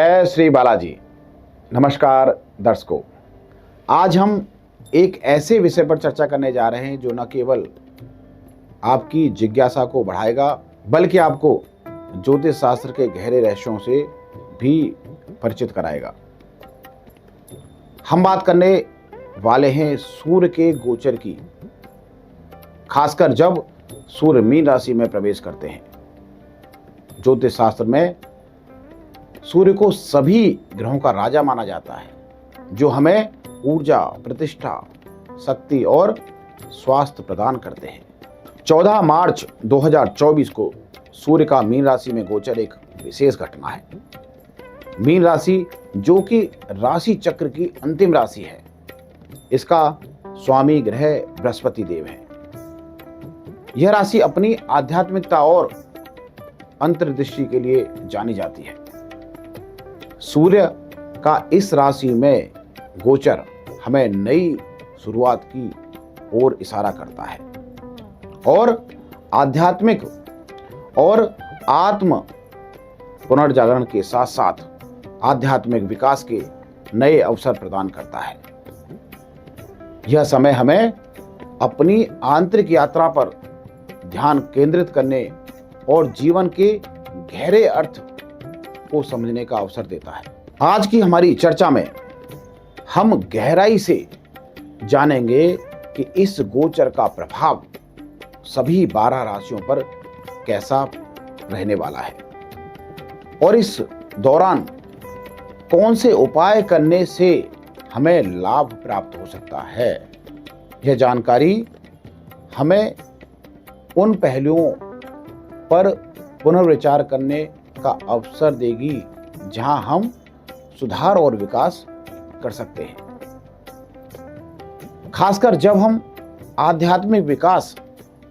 जय श्री बालाजी। नमस्कार दर्शकों, आज हम एक ऐसे विषय पर चर्चा करने जा रहे हैं जो न केवल आपकी जिज्ञासा को बढ़ाएगा बल्कि आपको ज्योतिष शास्त्र के गहरे रहस्यों से भी परिचित कराएगा। हम बात करने वाले हैं सूर्य के गोचर की, खासकर जब सूर्य मीन राशि में प्रवेश करते हैं। ज्योतिष शास्त्र में सूर्य को सभी ग्रहों का राजा माना जाता है, जो हमें ऊर्जा, प्रतिष्ठा, शक्ति और स्वास्थ्य प्रदान करते हैं। 14 मार्च 2024 को सूर्य का मीन राशि में गोचर एक विशेष घटना है। मीन राशि, जो कि राशि चक्र की अंतिम राशि है, इसका स्वामी ग्रह बृहस्पति देव है। यह राशि अपनी आध्यात्मिकता और अंतर्दृष्टि के लिए जानी जाती है। सूर्य का इस राशि में गोचर हमें नई शुरुआत की ओर इशारा करता है और आध्यात्मिक और आत्म पुनर्जागरण के साथ साथ आध्यात्मिक विकास के नए अवसर प्रदान करता है। यह समय हमें अपनी आंतरिक यात्रा पर ध्यान केंद्रित करने और जीवन के गहरे अर्थ को समझने का अवसर देता है। आज की हमारी चर्चा में हम गहराई से जानेंगे कि इस गोचर का प्रभाव सभी 12 राशियों पर कैसा रहने वाला है और इस दौरान कौन से उपाय करने से हमें लाभ प्राप्त हो सकता है। यह जानकारी हमें उन पहलुओं पर पुनर्विचार करने का अवसर देगी जहां हम सुधार और विकास कर सकते हैं। खासकर जब हम आध्यात्मिक विकास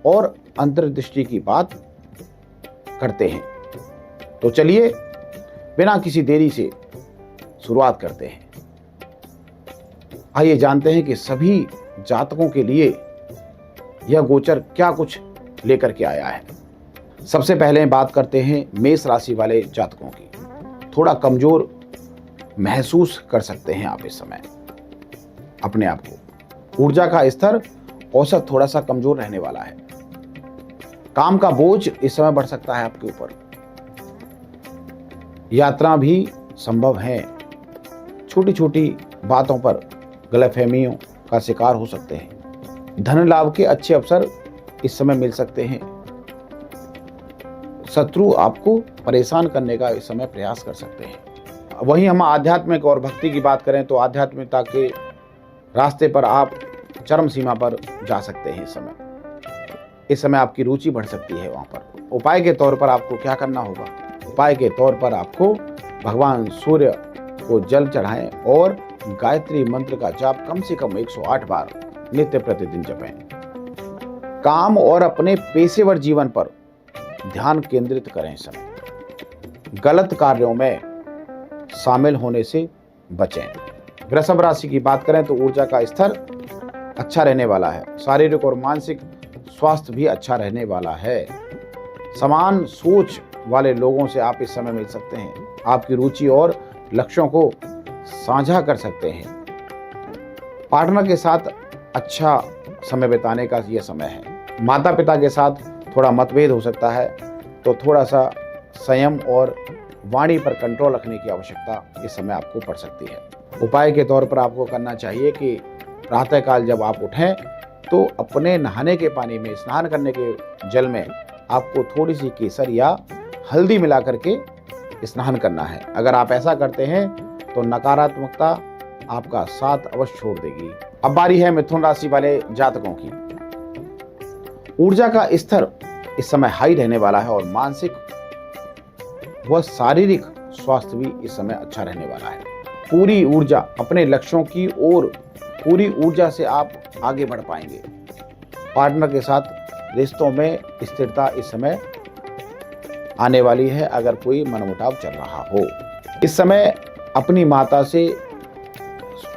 और अंतर्दृष्टि की बात करते हैं। तो चलिए बिना किसी देरी से शुरुआत करते हैं। आइए जानते हैं कि सभी जातकों के लिए यह गोचर क्या कुछ लेकर के आया है। सबसे पहले बात करते हैं मेष राशि वाले जातकों की। थोड़ा कमजोर महसूस कर सकते हैं आप इस समय अपने आप को। ऊर्जा का स्तर औसत थोड़ा सा कमजोर रहने वाला है। काम का बोझ इस समय बढ़ सकता है आपके ऊपर। यात्रा भी संभव है। छोटी छोटी बातों पर गलतफहमियों का शिकार हो सकते हैं। धन लाभ के अच्छे अवसर इस समय मिल सकते हैं। शत्रु आपको परेशान करने का इस समय प्रयास कर सकते हैं। वहीं हम आध्यात्मिक और भक्ति की बात करें तो आध्यात्मिकता के रास्ते पर आप चरम सीमा पर जा सकते हैं। इस समय आपकी रुचि बढ़ सकती है वहां पर। उपाय के तौर पर आपको क्या करना होगा? उपाय के तौर पर आपको भगवान सूर्य को जल चढ़ाएं और गायत्री मंत्र का जाप कम से कम 108 बार नित्य प्रतिदिन जपें। काम और अपने पेशेवर जीवन पर ध्यान केंद्रित करें। इस समय गलत कार्यों में शामिल होने से बचें। वृषभ राशि की बात करें तो ऊर्जा का स्तर अच्छा रहने वाला है। शारीरिक और मानसिक स्वास्थ्य भी अच्छा रहने वाला है। समान सोच वाले लोगों से आप इस समय मिल सकते हैं। आपकी रुचि और लक्ष्यों को साझा कर सकते हैं। पार्टनर के साथ अच्छा समय बिताने का यह समय है। माता पिता के साथ थोड़ा मतभेद हो सकता है, तो थोड़ा सा संयम और वाणी पर कंट्रोल रखने की आवश्यकता इस समय आपको पड़ सकती है। उपाय के तौर पर आपको करना चाहिए कि प्रातःकाल जब आप उठें तो अपने नहाने के पानी में, स्नान करने के जल में आपको थोड़ी सी केसर या हल्दी मिला करके स्नान करना है। अगर आप ऐसा करते हैं तो नकारात्मकता आपका साथ अवश्य छोड़ देगी। अब बारी है मिथुन राशि वाले जातकों की। ऊर्जा का स्तर इस समय हाई रहने वाला है और मानसिक व शारीरिक स्वास्थ्य भी इस समय अच्छा रहने वाला है। पूरी ऊर्जा अपने लक्ष्यों की ओर पूरी ऊर्जा से आप आगे बढ़ पाएंगे। पार्टनर के साथ रिश्तों में स्थिरता इस समय आने वाली है अगर कोई मनमुटाव चल रहा हो। इस समय अपनी माता से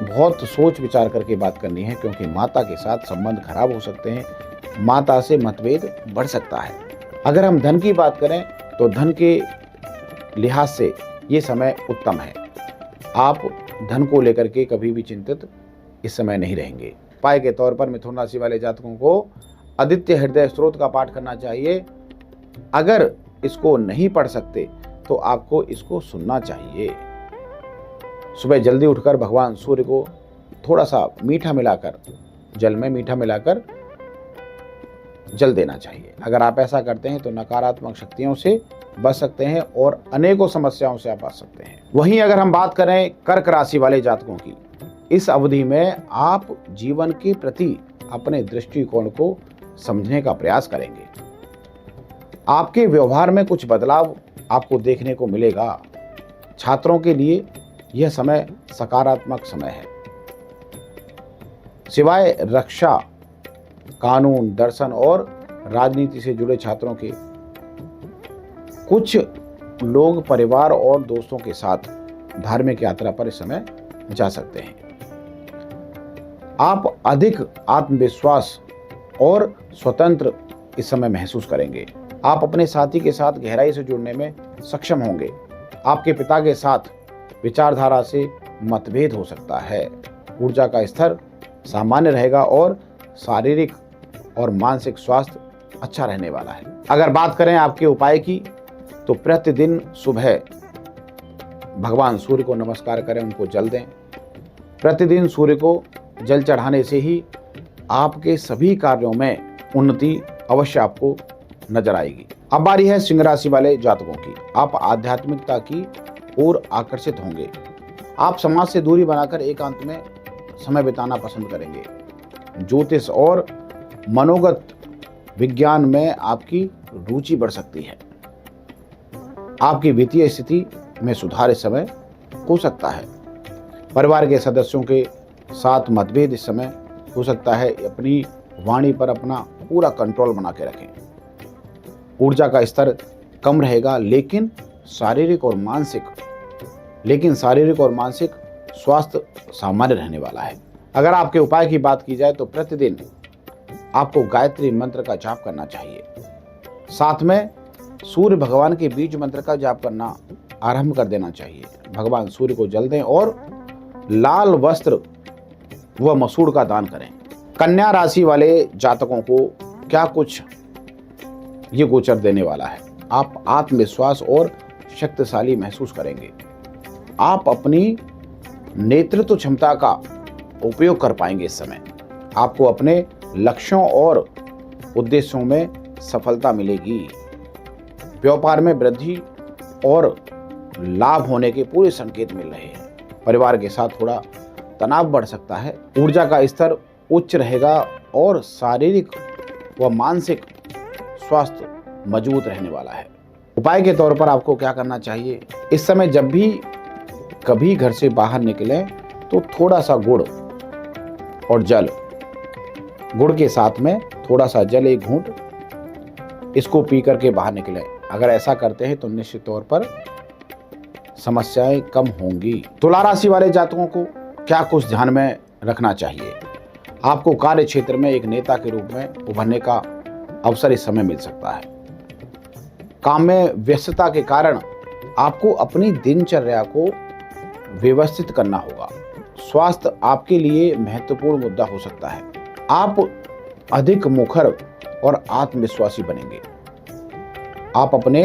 बहुत सोच विचार करके बात करनी है, क्योंकि माता के साथ संबंध खराब हो सकते हैं। माता से मतभेद बढ़ सकता है। अगर हम धन की बात करें तो धन के लिहाज से ये समय उत्तम है। आप धन को लेकर के कभी भी चिंतित इस समय नहीं रहेंगे। उपाय के तौर पर मिथुन राशि वाले जातकों को आदित्य हृदय स्तोत्र का पाठ करना चाहिए। अगर इसको नहीं पढ़ सकते तो आपको इसको सुनना चाहिए। सुबह जल्दी उठकर भगवान सूर्य को थोड़ा सा मीठा मिलाकर, जल में मीठा मिलाकर जल देना चाहिए। अगर आप ऐसा करते हैं तो नकारात्मक शक्तियों से बच सकते हैं और अनेकों समस्याओं से आप बच सकते हैं। वहीं अगर हम बात करें कर्क राशि वाले जातकों की, इस अवधि में आप जीवन के प्रति अपने दृष्टिकोण को समझने का प्रयास करेंगे। आपके व्यवहार में कुछ बदलाव आपको देखने को मिलेगा। छात्रों के लिए यह समय सकारात्मक समय है। सिवाय रक्षा, कानून, दर्शन और राजनीति से जुड़े छात्रों के कुछ लोग परिवार और दोस्तों के साथ धार्मिक यात्रा पर इस समय जा सकते हैं। आप अधिक आत्मविश्वास और स्वतंत्र इस समय महसूस करेंगे। आप अपने साथी के साथ गहराई से जुड़ने में सक्षम होंगे। आपके पिता के साथ विचारधारा से मतभेद हो सकता है। ऊर्जा का स्तर सामान्य रहेगा और शारीरिक और मानसिक स्वास्थ्य अच्छा रहने वाला है। अगर बात करें आपके उपाय की, तो प्रतिदिन सुबह भगवान सूर्य को नमस्कार करें, उनको जल दें। प्रतिदिन सूर्य को जल चढ़ाने से ही आपके सभी कार्यों में उन्नति अवश्य आपको नजर आएगी। अब बारी है सिंह राशि वाले जातकों की। आप आध्यात्मिकता की ओर आकर्षित होंगे। आप समाज से दूरी बनाकर एकांत में समय बिताना पसंद करेंगे। ज्योतिष और मनोगत विज्ञान में आपकी रुचि बढ़ सकती है। आपकी वित्तीय स्थिति में सुधार इस समय हो सकता है। परिवार के सदस्यों के साथ मतभेद इस समय हो सकता है। अपनी वाणी पर अपना पूरा कंट्रोल बना के रखें। ऊर्जा का स्तर कम रहेगा, लेकिन शारीरिक और मानसिक स्वास्थ्य सामान्य रहने वाला है। अगर आपके उपाय की बात की जाए तो प्रतिदिन आपको गायत्री मंत्र का जाप करना चाहिए। साथ में सूर्य भगवान के बीज मंत्र का जाप करना आरंभ कर देना चाहिए। भगवान सूर्य को जल दें और लाल वस्त्र व मसूड़ का दान करें। कन्या राशि वाले जातकों को क्या कुछ ये गोचर देने वाला है। आप आत्मविश्वास और शक्तिशाली महसूस करेंगे। आप अपनी नेतृत्व क्षमता का उपयोग कर पाएंगे। इस समय आपको अपने लक्ष्यों और उद्देश्यों में सफलता मिलेगी। व्यापार में वृद्धि और लाभ होने के पूरे संकेत मिल रहे हैं। परिवार के साथ थोड़ा तनाव बढ़ सकता है। ऊर्जा का स्तर उच्च रहेगा और शारीरिक व मानसिक स्वास्थ्य मजबूत रहने वाला है। उपाय के तौर पर आपको क्या करना चाहिए, इस समय जब भी कभी घर से बाहर निकलें तो थोड़ा सा गुड़ और जल, गुड़ के साथ में थोड़ा सा जल, एक घूंट, इसको पी करके बाहर निकलें। अगर ऐसा करते हैं तो निश्चित तौर पर समस्याएं कम होंगी। तुला राशि वाले जातकों को क्या कुछ ध्यान में रखना चाहिए। आपको कार्य क्षेत्र में एक नेता के रूप में उभरने का अवसर इस समय मिल सकता है। काम में व्यस्तता के कारण आपको अपनी दिनचर्या को व्यवस्थित करना होगा। स्वास्थ्य आपके लिए महत्वपूर्ण मुद्दा हो सकता है। आप अधिक मुखर और आत्मविश्वासी बनेंगे। आप अपने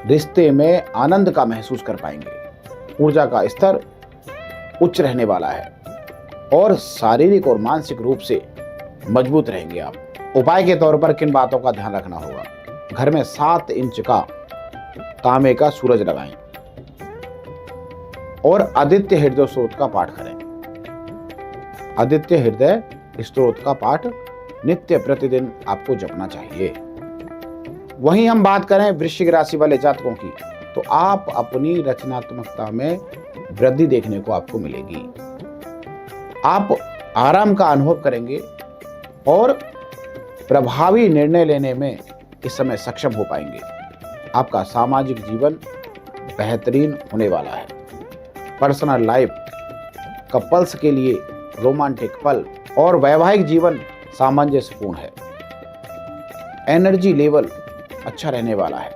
रिश्ते में आनंद का महसूस कर पाएंगे। ऊर्जा का स्तर उच्च रहने वाला है और शारीरिक और मानसिक रूप से मजबूत रहेंगे आप। उपाय के तौर पर किन बातों का ध्यान रखना होगा। घर में 7 इंच का तांबे का सूरज लगाएं और आदित्य हृदय स्तोत्र का पाठ करें। आदित्य हृदय स्तोत्र का पाठ नित्य प्रतिदिन आपको जपना चाहिए। वहीं हम बात करें वृश्चिक राशि वाले जातकों की, तो आप अपनी रचनात्मकता में वृद्धि देखने को आपको मिलेगी। आप आराम का अनुभव करेंगे और प्रभावी निर्णय लेने में इस समय सक्षम हो पाएंगे। आपका सामाजिक जीवन बेहतरीन होने वाला है। पर्सनल लाइफ, कपल्स के लिए रोमांटिक पल और वैवाहिक जीवन सामंजस्यपूर्ण है। एनर्जी लेवल अच्छा रहने वाला है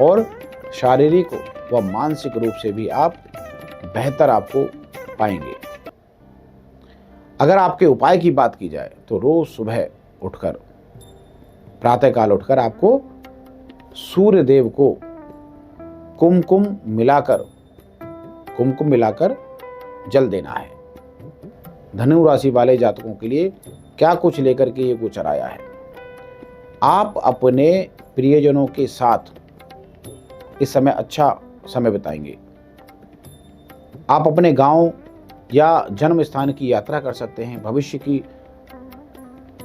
और शारीरिक व मानसिक रूप से भी आप बेहतर आपको पाएंगे। अगर आपके उपाय की बात की जाए तो रोज सुबह उठकर, प्रातःकाल उठकर आपको सूर्य देव को कुमकुम मिलाकर जल देना है। धनु राशि वाले जातकों के लिए क्या कुछ लेकर के ये गोचर आया है। आप अपने प्रियजनों के साथ इस समय अच्छा समय बिताएंगे। आप अपने गांव या जन्म स्थान की यात्रा कर सकते हैं। भविष्य की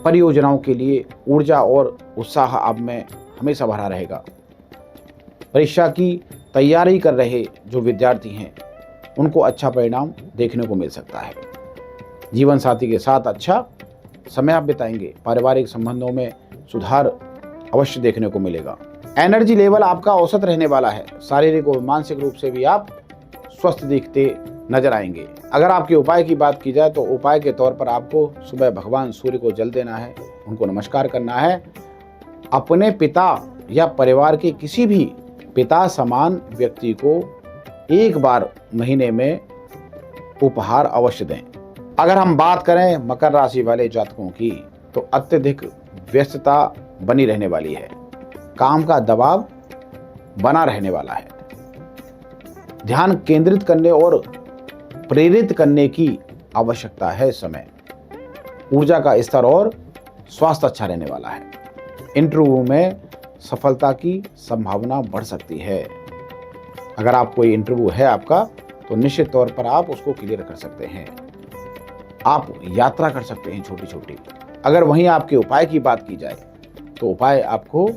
परियोजनाओं के लिए ऊर्जा और उत्साह आप में हमेशा भरा रहेगा। परीक्षा की तैयारी कर रहे जो विद्यार्थी हैं उनको अच्छा परिणाम देखने को मिल सकता है। जीवन साथी के साथ अच्छा समय आप बिताएंगे। पारिवारिक संबंधों में सुधार अवश्य देखने को मिलेगा। एनर्जी लेवल आपका औसत रहने वाला है। शारीरिक और मानसिक रूप से भी आप स्वस्थ दिखते नजर आएंगे। अगर आपके उपाय की बात की जाए तो उपाय के तौर पर आपको सुबह भगवान सूर्य को जल देना है, उनको नमस्कार करना है। अपने पिता या परिवार के किसी भी पिता समान व्यक्ति को एक बार महीने में उपहार अवश्य दें। अगर हम बात करें मकर राशि वाले जातकों की तो अत्यधिक व्यस्तता बनी रहने वाली है। काम का दबाव बना रहने वाला है। ध्यान केंद्रित करने और प्रेरित करने की आवश्यकता है। इस समय ऊर्जा का स्तर और स्वास्थ्य अच्छा रहने वाला है। इंटरव्यू में सफलता की संभावना बढ़ सकती है। अगर आप कोई इंटरव्यू है आपका तो निश्चित तौर पर आप उसको क्लियर कर सकते हैं। आप यात्रा कर सकते हैं छोटी छोटी। अगर वहीं आपके उपाय की बात की जाए तो उपाय आपको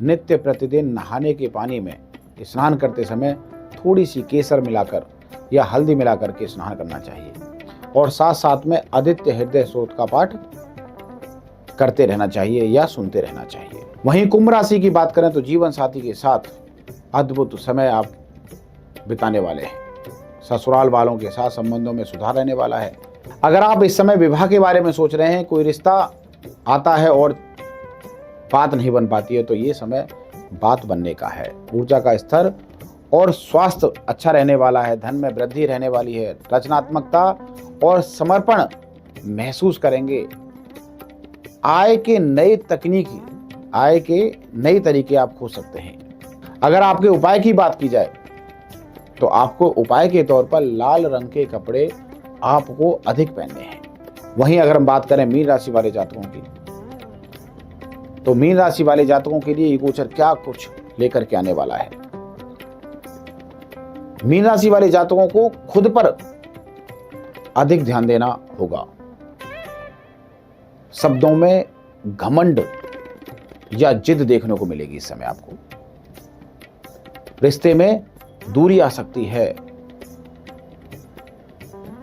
नित्य प्रतिदिन नहाने के पानी में स्नान करते समय थोड़ी सी केसर मिलाकर या हल्दी मिलाकर के स्नान करना चाहिए और साथ साथ में आदित्य हृदय स्तोत्र का पाठ करते रहना चाहिए या सुनते रहना चाहिए। वहीं कुंभ राशि की बात करें तो जीवन साथी के साथ अद्भुत समय आप बिताने वाले हैं। ससुराल वालों के साथ संबंधों में सुधार रहने वाला है। अगर आप इस समय विवाह के बारे में सोच रहे हैं, कोई रिश्ता आता है और बात नहीं बन पाती है, तो ये समय बात बनने का है। ऊर्जा का स्तर और स्वास्थ्य अच्छा रहने वाला है। धन में वृद्धि रहने वाली है। रचनात्मकता और समर्पण महसूस करेंगे। आय के नए तरीके आप खोज सकते हैं। अगर आपके उपाय की बात की जाए तो आपको उपाय के तौर पर लाल रंग के कपड़े आपको अधिक पहनने हैं। वहीं अगर हम बात करें मीन राशि वाले जातकों की तो मीन राशि वाले जातकों के लिए ये गोचर क्या कुछ लेकर के आने वाला है। मीन राशि वाले जातकों को खुद पर अधिक ध्यान देना होगा। शब्दों में घमंड या जिद देखने को मिलेगी इस समय आपको। रिश्ते में दूरी आ सकती है।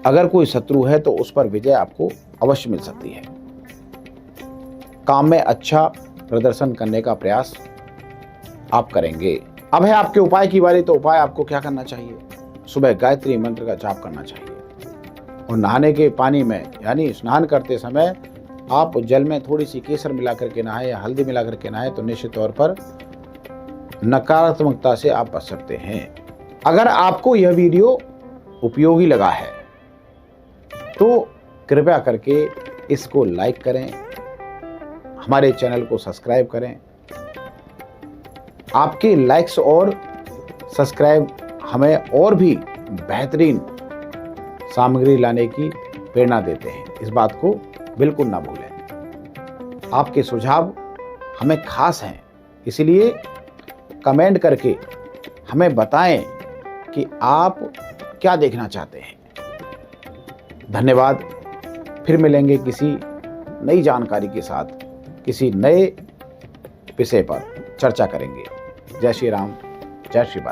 अगर कोई शत्रु है तो उस पर विजय आपको अवश्य मिल सकती है। काम में अच्छा प्रदर्शन करने का प्रयास आप करेंगे। अब है आपके उपाय की बारी। तो उपाय आपको क्या करना चाहिए? सुबह गायत्री मंत्र का जाप करना चाहिए और नहाने के पानी में यानी स्नान करते समय आप जल में थोड़ी सी केसर मिला करके नहाएं या हल्दी मिला करके नहाएं तो निश्चित तौर पर नकारात्मकता से आप बच सकते हैं। अगर आपको यह वीडियो उपयोगी लगा है तो कृपया करके इसको लाइक करें, हमारे चैनल को सब्सक्राइब करें। आपके लाइक्स और सब्सक्राइब हमें और भी बेहतरीन सामग्री लाने की प्रेरणा देते हैं। इस बात को बिल्कुल ना भूलें। आपके सुझाव हमें खास हैं, इसलिए कमेंट करके हमें बताएं कि आप क्या देखना चाहते हैं। धन्यवाद। फिर मिलेंगे किसी नई जानकारी के साथ, किसी नए विषय पर चर्चा करेंगे। जय श्री राम, जय श्री बाला।